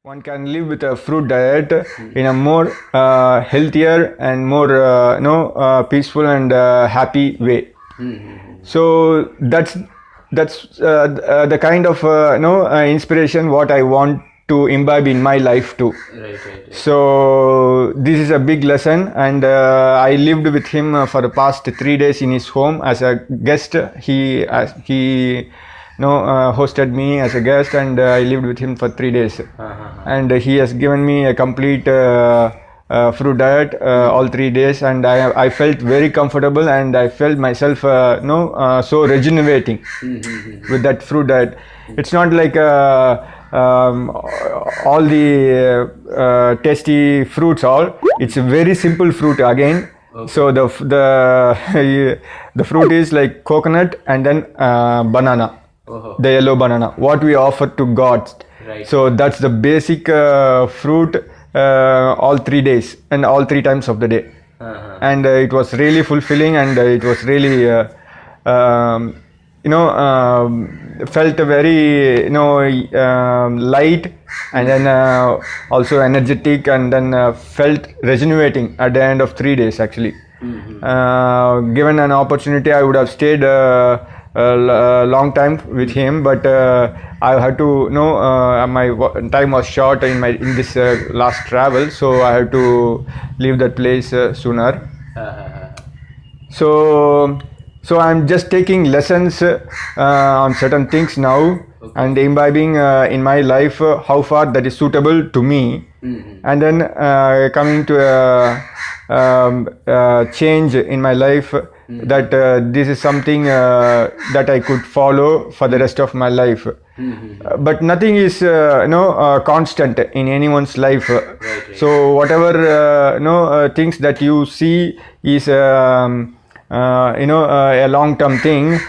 one can live with a fruit diet in a more healthier and more peaceful and happy way. So that's the kind of inspiration what I want to imbibe in my life too. Right. So this is a big lesson, and I lived with him for the past 3 days in his home as a guest. He hosted me as a guest, and I lived with him for 3 days. And he has given me a complete fruit diet all 3 days, and I felt very comfortable, and I felt myself so regenerating with that fruit diet. It's not like all the tasty fruits. It's a very simple fruit again. Okay. So the fruit is like coconut and then banana. The yellow banana, what we offer to God. Right. So that's the basic fruit all 3 days and all 3 times of the day. And it was really fulfilling, and it was really felt very light, and then also energetic, and then felt regenerating at the end of 3 days actually. Given an opportunity, I would have stayed a long time with him, but I had to my time was short in this last travel, so I had to leave that place sooner. So I'm just taking lessons on certain things now, and imbibing in my life how far that is suitable to me, and then coming to a change in my life, that this is something that I could follow for the rest of my life. But nothing is constant in anyone's life. Right. So whatever things that you see is a long-term thing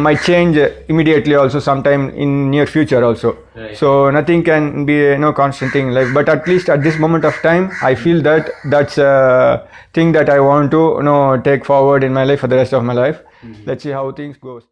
might change immediately also, sometime in near future also. Right. So nothing can be constant thing in life, but at least at this moment of time I feel that that's a thing that I want to take forward in my life for the rest of my life. Let's see how things goes.